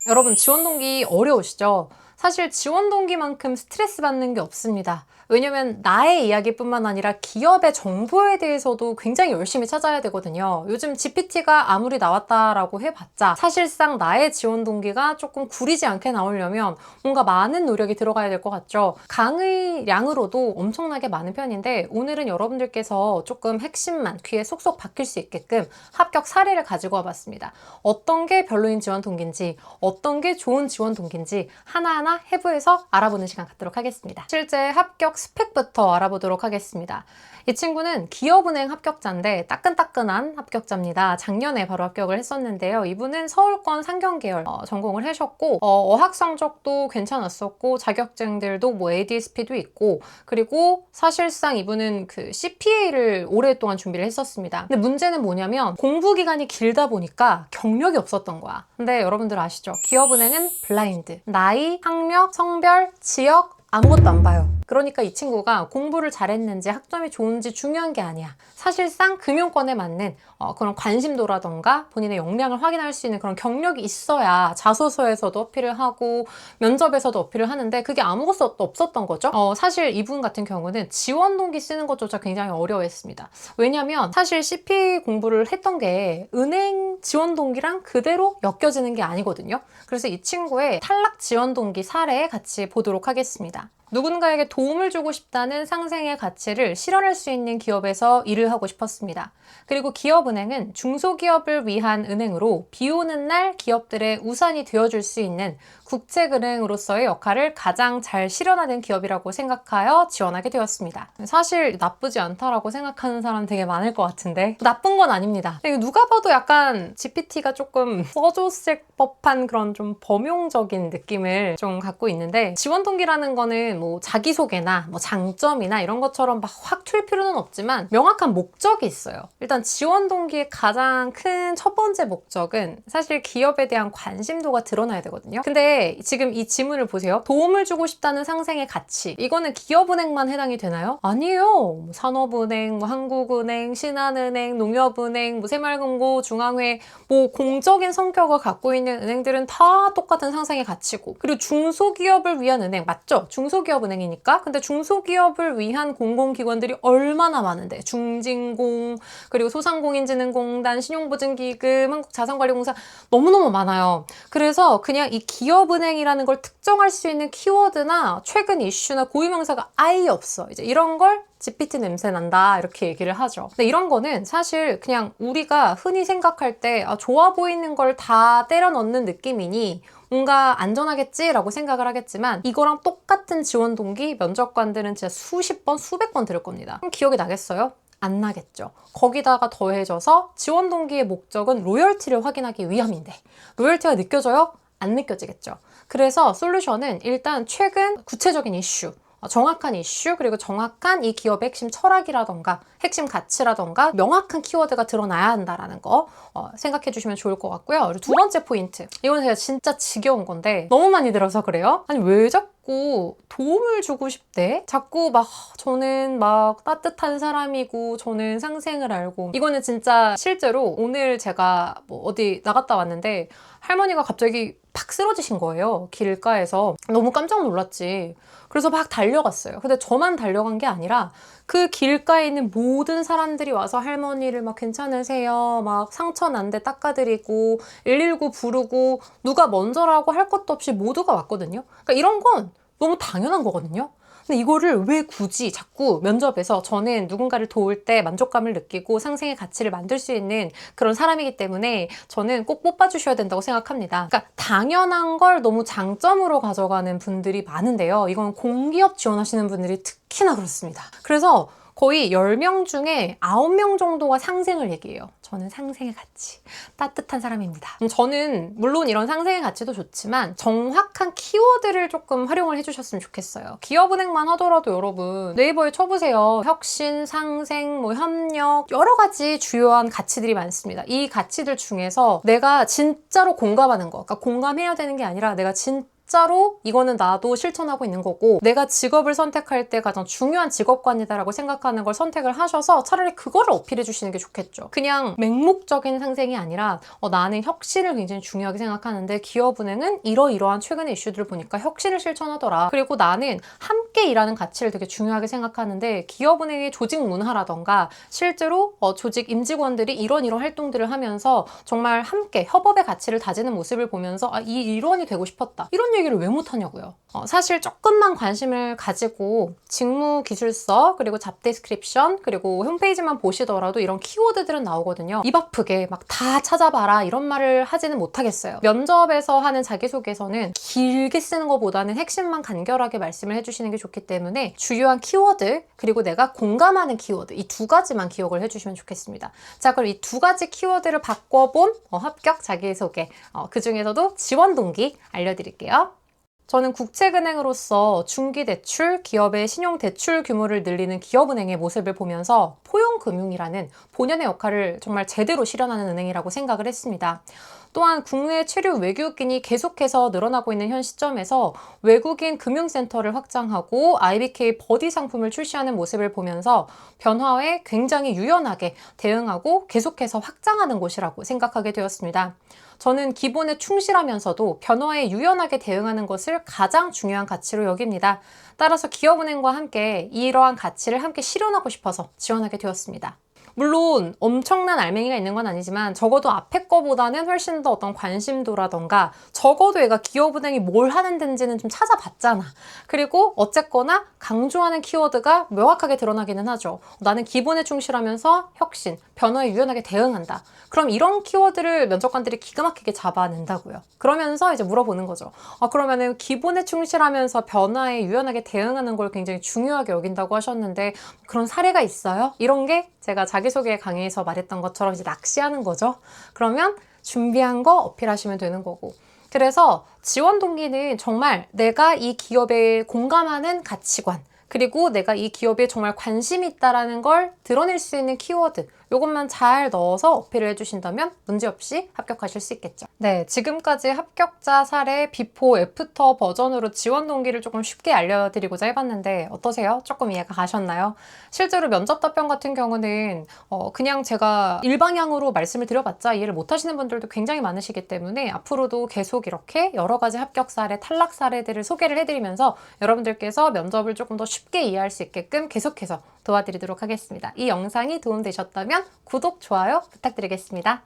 여러분, 지원 동기 어려우시죠? 사실 지원 동기만큼 스트레스 받는 게 없습니다. 왜냐면 나의 이야기뿐만 아니라 기업의 정보에 대해서도 굉장히 열심히 찾아야 되거든요. 요즘 GPT가 아무리 나왔다라고 해봤자 사실상 나의 지원 동기가 조금 구리지 않게 나오려면 뭔가 많은 노력이 들어가야 될 것 같죠. 강의량으로도 엄청나게 많은 편인데 오늘은 여러분들께서 조금 핵심만 귀에 쏙쏙 박힐 수 있게끔 합격 사례를 가지고 와봤습니다. 어떤 게 별로인 지원 동기인지, 어떤 게 좋은 지원 동기인지 하나하나 해부해서 알아보는 시간 갖도록 하겠습니다. 실제 합격 스펙부터 알아보도록 하겠습니다. 이 친구는 기업은행 합격자인데 따끈따끈한 합격자입니다. 작년에 바로 합격을 했었는데요. 이분은 서울권 상경계열 전공을 하셨고 어학 성적도 괜찮았었고 자격증들도 뭐 ADSP도 있고, 그리고 사실상 이분은 그 CPA를 오랫동안 준비를 했었습니다. 근데 문제는 뭐냐면 공부 기간이 길다 보니까 경력이 없었던 거야. 근데 여러분들 아시죠? 기업은행은 블라인드. 나이, 학력, 성별, 지역 아무것도 안 봐요. 그러니까 이 친구가 공부를 잘했는지 학점이 좋은지 중요한 게 아니야. 사실상 금융권에 맞는 그런 관심도라던가 본인의 역량을 확인할 수 있는 그런 경력이 있어야 자소서에서도 어필을 하고 면접에서도 어필을 하는데 그게 아무것도 없었던 거죠. 사실 이분 같은 경우는 지원 동기 쓰는 것조차 굉장히 어려워했습니다. 왜냐면 사실 CPA 공부를 했던 게 은행 지원 동기랑 그대로 엮여지는 게 아니거든요. 그래서 이 친구의 탈락 지원 동기 사례 같이 보도록 하겠습니다. 누군가에게 도움을 주고 싶다는 상생의 가치를 실현할 수 있는 기업에서 일을 하고 싶었습니다. 그리고 기업은행은 중소기업을 위한 은행으로 비 오는 날 기업들의 우산이 되어줄 수 있는 국책은행으로서의 역할을 가장 잘 실현하는 기업이라고 생각하여 지원하게 되었습니다. 사실 나쁘지 않다라고 생각하는 사람 되게 많을 것 같은데 나쁜 건 아닙니다. 누가 봐도 약간 GPT가 조금 써줬을 법한 그런 좀 범용적인 느낌을 좀 갖고 있는데, 지원 동기라는 거는 뭐 자기소개나 뭐 장점이나 이런 것처럼 막 확 튈 필요는 없지만 명확한 목적이 있어요. 일단 지원 동기의 가장 큰 첫 번째 목적은 사실 기업에 대한 관심도가 드러나야 되거든요. 근데 지금 이 지문을 보세요. 도움을 주고 싶다는 상생의 가치. 이거는 기업은행만 해당이 되나요? 아니에요. 뭐 산업은행, 뭐 한국은행, 신한은행, 농협은행, 뭐 새마을금고, 중앙회, 뭐 공적인 성격을 갖고 있는 은행들은 다 똑같은 상생의 가치고, 그리고 중소기업을 위한 은행 맞죠? 중소기업 은행이니까. 근데 중소기업을 위한 공공기관들이 얼마나 많은데, 중진공, 그리고 소상공인진흥공단, 신용보증기금, 한국자산관리공사 너무너무 많아요. 그래서 그냥 이 기업은행이라는 걸 특정할 수 있는 키워드나 최근 이슈나 고유명사가 아예 없어. 이제 이런 걸 GPT 냄새 난다 이렇게 얘기를 하죠. 근데 이런 거는 사실 그냥 우리가 흔히 생각할 때 좋아 보이는 걸 다 때려 넣는 느낌이니 뭔가 안전하겠지라고 생각을 하겠지만, 이거랑 똑같은 지원 동기 면접관들은 진짜 수십 번, 수백 번 들을 겁니다. 그럼 기억이 나겠어요? 안 나겠죠. 거기다가 더해져서 지원 동기의 목적은 로열티를 확인하기 위함인데 로열티가 느껴져요? 안 느껴지겠죠. 그래서 솔루션은 일단 최근 구체적인 이슈, 정확한 이슈, 그리고 정확한 이 기업의 핵심 철학이라던가 핵심 가치라던가 명확한 키워드가 드러나야 한다라는 거 생각해 주시면 좋을 것 같고요. 그리고 두 번째 포인트, 이건 제가 진짜 지겨운 건데 너무 많이 들어서 그래요. 아니 왜 자꾸 도움을 주고 싶대? 자꾸 막 저는 막 따뜻한 사람이고 저는 상생을 알고. 이거는 진짜 실제로 오늘 제가 뭐 어디 나갔다 왔는데 할머니가 갑자기 팍 쓰러지신 거예요. 길가에서. 너무 깜짝 놀랐지. 그래서 막 달려갔어요. 근데 저만 달려간 게 아니라 그 길가에 있는 모든 사람들이 와서 할머니를 막 괜찮으세요? 막 상처 난데 닦아드리고 119 부르고 누가 먼저라고 할 것도 없이 모두가 왔거든요. 그러니까 이런 건 너무 당연한 거거든요. 근데 이거를 왜 굳이 자꾸 면접에서, 저는 누군가를 도울 때 만족감을 느끼고 상생의 가치를 만들 수 있는 그런 사람이기 때문에 저는 꼭 뽑아주셔야 된다고 생각합니다. 그러니까 당연한 걸 너무 장점으로 가져가는 분들이 많은데요. 이건 공기업 지원하시는 분들이 특히나 그렇습니다. 그래서 거의 10명 중에 9명 정도가 상생을 얘기해요. 저는 상생의 가치, 따뜻한 사람입니다. 저는 물론 이런 상생의 가치도 좋지만 정확한 키워드를 조금 활용을 해주셨으면 좋겠어요. 기업은행만 하더라도 여러분 네이버에 쳐보세요. 혁신, 상생, 뭐 협력, 여러 가지 주요한 가치들이 많습니다. 이 가치들 중에서 내가 진짜로 공감하는 거, 그러니까 공감해야 되는 게 아니라 내가 진짜 진짜로 이거는 나도 실천하고 있는 거고 내가 직업을 선택할 때 가장 중요한 직업관이다라고 생각하는 걸 선택을 하셔서 차라리 그거를 어필해 주시는 게 좋겠죠. 그냥 맹목적인 상생이 아니라 나는 혁신을 굉장히 중요하게 생각하는데 기업은행은 이러이러한 최근의 이슈들을 보니까 혁신을 실천하더라. 그리고 나는 함께 일하는 가치를 되게 중요하게 생각하는데 기업은행의 조직 문화라던가 실제로 조직 임직원들이 이런 활동들을 하면서 정말 함께 협업의 가치를 다지는 모습을 보면서 이 일원이 되고 싶었다. 이런 얘기를 왜 못하냐고요. 사실 조금만 관심을 가지고 직무 기술서 그리고 잡 디스크립션 그리고 홈페이지만 보시더라도 이런 키워드들은 나오거든요. 입 아프게 막 다 찾아봐라 이런 말을 하지는 못하겠어요. 면접에서 하는 자기소개서는 길게 쓰는 것보다는 핵심만 간결하게 말씀을 해주시는 게 좋기 때문에 주요한 키워드 그리고 내가 공감하는 키워드 이 두 가지만 기억을 해주시면 좋겠습니다. 자, 그럼 이 두 가지 키워드를 바꿔본 합격 자기소개 그 중에서도 지원 동기 알려드릴게요. 저는 국책은행으로서 중기대출, 기업의 신용대출 규모를 늘리는 기업은행의 모습을 보면서 포용금융이라는 본연의 역할을 정말 제대로 실현하는 은행이라고 생각을 했습니다. 또한 국내 체류 외국인이 계속해서 늘어나고 있는 현 시점에서 외국인 금융센터를 확장하고 IBK 버디 상품을 출시하는 모습을 보면서 변화에 굉장히 유연하게 대응하고 계속해서 확장하는 곳이라고 생각하게 되었습니다. 저는 기본에 충실하면서도 변화에 유연하게 대응하는 것을 가장 중요한 가치로 여깁니다. 따라서 기업은행과 함께 이러한 가치를 함께 실현하고 싶어서 지원하게 되었습니다. 물론 엄청난 알맹이가 있는 건 아니지만 적어도 앞에 거보다는 훨씬 더 어떤 관심도라던가 적어도 얘가 기업은행이 뭘 하는 데인지는 좀 찾아봤잖아. 그리고 어쨌거나 강조하는 키워드가 명확하게 드러나기는 하죠. 나는 기본에 충실하면서 혁신, 변화에 유연하게 대응한다. 그럼 이런 키워드를 면접관들이 기가 막히게 잡아낸다고요. 그러면서 이제 물어보는 거죠. 그러면은 기본에 충실하면서 변화에 유연하게 대응하는 걸 굉장히 중요하게 여긴다고 하셨는데 그런 사례가 있어요? 이런 게 제가 자기소개 강의에서 말했던 것처럼 이제 낚시하는 거죠. 그러면 준비한 거 어필하시면 되는 거고. 그래서 지원 동기는 정말 내가 이 기업에 공감하는 가치관, 그리고 내가 이 기업에 정말 관심이 있다는 걸 드러낼 수 있는 키워드 이것만 잘 넣어서 어필을 해주신다면 문제없이 합격하실 수 있겠죠. 네, 지금까지 합격자 사례 비포 애프터 버전으로 지원 동기를 조금 쉽게 알려드리고자 해봤는데 어떠세요? 조금 이해가 가셨나요? 실제로 면접 답변 같은 경우는 그냥 제가 일방향으로 말씀을 드려봤자 이해를 못하시는 분들도 굉장히 많으시기 때문에 앞으로도 계속 이렇게 여러 가지 합격 사례, 탈락 사례들을 소개를 해드리면서 여러분들께서 면접을 조금 더 쉽게 이해할 수 있게끔 계속해서 도와드리도록 하겠습니다. 이 영상이 도움되셨다면 구독, 좋아요 부탁드리겠습니다.